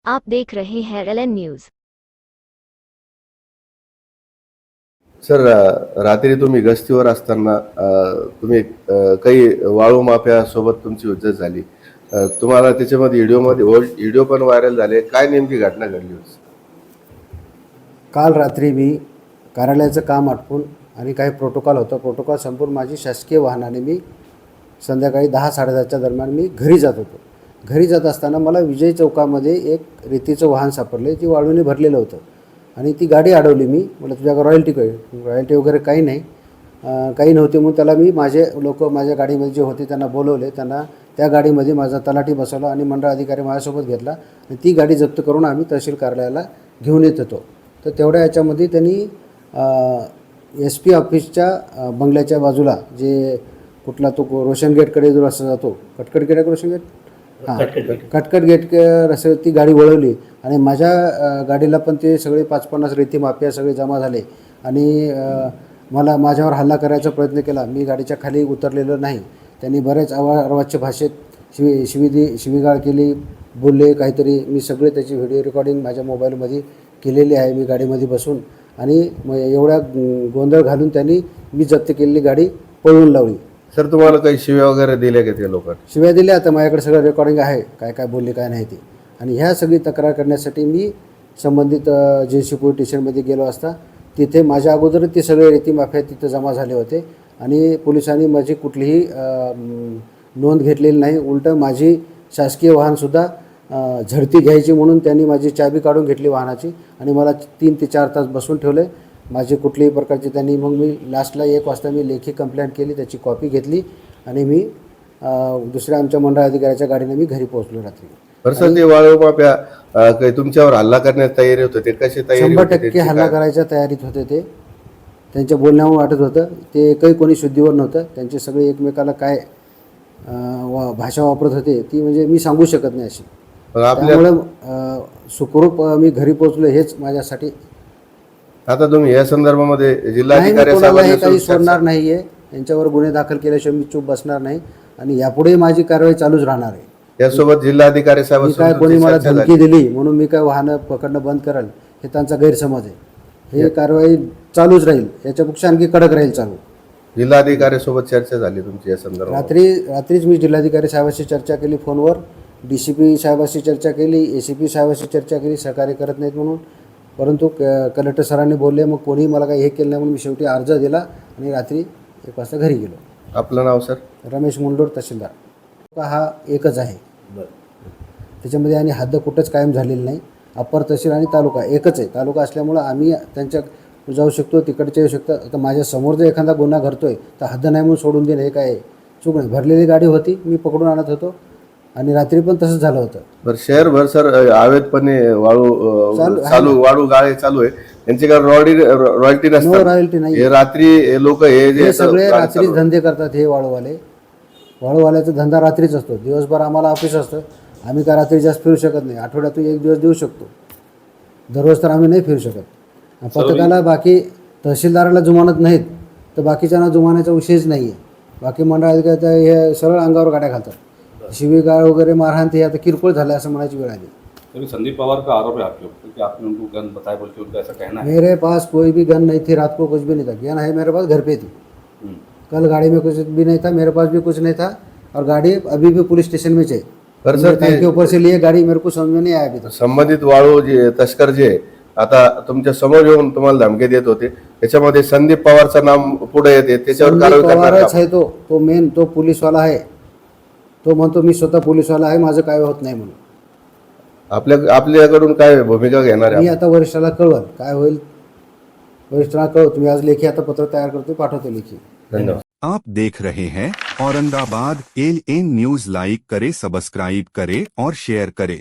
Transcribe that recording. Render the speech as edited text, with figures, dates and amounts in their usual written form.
आप देख रहे हैं LN न्यूज। सर, रात्री तुम्ही गस्तीवर असताना तुम्ही काही वाळू माफिया सोबत तुमची हुज्जत झाली. तुम्हाला त्याच्यामध्ये व्हिडिओ पण व्हायरल झाले. काय नेमकी घटना घडली होती? काल रात्री मी कार्यालयाचं काम आटपून आणि काही प्रोटोकॉल संपून माझी शासकीय वाहनाने मी संध्याकाळी 10-10:30च्या दरम्यान मी घरी जात होतो. घरी जात असताना मला विजय चौकामध्ये एक रेतीचं वाहन सापडले, जे वाळूने भरलेलं होतं आणि ती गाडी अडवली. मी म्हटलं तुझ्याकडे रॉयल्टी वगैरे काही नाही, काही नव्हती. म्हणून त्याला मी माझे लोक माझ्या गाडीमध्ये जे होते त्यांना बोलवले. त्यांना त्या गाडीमध्ये माझा तलाठी बसवला आणि मंडळ अधिकारी माझ्यासोबत घेतला आणि ती गाडी जप्त करून आम्ही तहसील कार्यालयाला घेऊन येत होतो. तर तेवढ्या याच्यामध्ये त्यांनी SP ऑफिसच्या बंगल्याच्या बाजूला जे कुठला तो रोशन गेटकडे जो रस्ता जातो, कटकट गेट आहे रोशन गेट, हां कटकट गेट रस्ते ती गाडी वळवली आणि माझ्या गाडीला पण ते सगळे 5-50 रेती माफिया सगळे जमा झाले आणि माझ्यावर हल्ला करायचा प्रयत्न केला. मी गाडीच्या खाली उतरलेलो नाही. त्यांनी बरेच अर्वाच्य भाषेत शिवीगाळ केली, बोलले काहीतरी. मी सगळे त्याची व्हिडिओ रेकॉर्डिंग माझ्या मोबाईलमध्ये केलेली आहे. मी गाडीमध्ये बसून आणि एवढ्या गोंधळ घालून त्यांनी मी जप्त केलेली गाडी पळवून लावली. सर, तुम्हाला काही शिव्या वगैरे दिल्या का त्या लोकांनी? शिव्या दिल्या. आता माझ्याकडे सगळं रेकॉर्डिंग आहे, काय काय बोलले काय नाही ते. आणि ह्या सगळी तक्रार करण्यासाठी मी संबंधित JC पोलीस स्टेशनमध्ये गेलो असता तिथे माझ्या अगोदर ते सगळे रेती माफिया तिथे जमा झाले होते आणि पोलिसांनी माझी कुठलीही नोंद घेतलेली नाही. उलटं माझी शासकीय वाहनसुद्धा झडती घ्यायची म्हणून त्यांनी माझी चाबी काढून घेतली वाहनाची आणि मला 3 ते 4 तास बसून ठेवले. माझी कुठल्याही प्रकारची त्यांनी मग मी लास्टला 1 वाजता मी लेखी कंप्लेंट केली, त्याची कॉपी घेतली आणि मी दुसऱ्या आमच्या मंडळ अधिकाऱ्याच्या गाडीने मी घरी पोहोचलो रात्री. सर, ते वाळू माफिया काही तुमच्यावर हल्ला करण्यास तयारी होते, ते कशी तयारी? 100% हल्ला करायच्या तयारीत होते. ते त्यांच्या बोलण्यावर वाटत होतं. ते काही कोणी शुद्धीवर नव्हतं. त्यांचे सगळे एकमेकाला काय भाषा वापरत होते ती म्हणजे मी सांगू शकत नाही अशी. त्यामुळं सुखरूप मी घरी पोहोचलो हेच माझ्यासाठी. आता तुम्ही या संदर्भामध्ये जिल्हाधिकारी काही सोडणार नाही आहे. यांच्यावर गुन्हे दाखल केल्याशिवाय मी चूप बसणार नाही आणि यापुढे माझी कारवाई चालूच राहणार आहे. यासोबत जिल्हाधिकारी काय कोणी मला धमकी दिली म्हणून मी काय वाहनं पकडणं बंद करेल हे त्यांचा गैरसमज आहे. हे कारवाई चालूच राहील, याच्यापेक्षा आणखी कडक राहील चालू. जिल्हाधिकारी सोबत चर्चा झाली तुमची या संदर्भात? रात्रीच मी जिल्हाधिकारी साहेबांशी चर्चा केली फोनवर, DCP साहेबांशी चर्चा केली, ACP साहेबांशी चर्चा केली, सहकार्य करत नाहीत म्हणून. परंतु कलेक्टर सरांनी बोलले, मग कोणीही मला काही हे केलं नाही म्हणून मी शेवटी अर्ज दिला आणि रात्री 1 वाजता घरी गेलो. आपलं नाव? सर, रमेश मुंडोर, तहसीलदार. हा एकच आहे, त्याच्यामध्ये आणि हद्द कुठंच कायम झालेली नाही. अप्पर तहसील आणि तालुका एकच आहे. तालुका असल्यामुळं आम्ही त्यांच्या जाऊ शकतो, तिकडचे येऊ शकतो. आता माझ्या समोर जर एखादा गुन्हा घडतोय तर हद्द नाही म्हणून सोडून देणं हे काय चूक नाही. भरलेली गाडी होती, मी पकडून आणत होतो आणि रात्री पण तसंच झालं होतं. बरं, शहरभर सर अवैधपणे वाळू गाळे चालू आहे. यांच्याकडे रॉयल्टी नाही. हे रात्री लोक हे सगळे रात्री धंदे करतात. हे वाळूवाल्याचा धंदा रात्रीच असतो. दिवसभर आम्हाला ऑफिस असतं. आम्ही काय रात्री जास्त फिरू शकत नाही. आठवड्यातून 1 दिवस देऊ शकतो, दररोज तर आम्ही नाही फिरू शकत. पथकाला बाकी तहसीलदाराला जुमानत नाहीत तर बाकीच्यांना जुमानाचा विषयच नाही आहे. बाकी मंडळ अधिकारी हे सरळ अंगावर गाड्या घालतात. शिवीगाळ वगैरे मारहाण ते आता किरकोळ झालं असं म्हणायची वेळ आली. संदीप पवार का आरोप है आपके ऊपर कि आपने उनको गन बताया बोल के उनका ऐसा कहना है? मेरे पास कोई भी गन नहीं थी, रात को कुछ भी नहीं था. गन है मेरे पास, घर पे थी. कल गाड़ी में कुछ भी नहीं था, मेरे पास भी कुछ नहीं था और गाड़ी अभी भी पुलिस स्टेशन में है. के ऊपर से लिए गाड़ी, मेरे को समझ में नहीं आया अभी तक. संबंधित वाळू जे तस्कर जे आता तुमच्या समोर येऊन तुम्हाला धमकी देत होते, त्याच्यामध्ये संदीप पवारचं नाम पुढे येते, त्याच्यावर कारवाई करणार आहे. तो मेन तो पोलीसवाला आहे. तो म्हणतो मी स्वतः पोलीसवाला आहे, माझं काय होत नाही म्हणून. आपल्याकडून काय भूमिका घेणार आहे? मी आता वरिष्ठाला कळवल काय होईल. वरिष्ठाला कळवतो मी. आज लेखी आता पत्र तयार करतो, पाठवतो लेखी. धन्यवाद. आप देख रहे हैं औरंगाबाद LN न्यूज. लाइक करे, सब्सक्राइब करे और शेयर करे.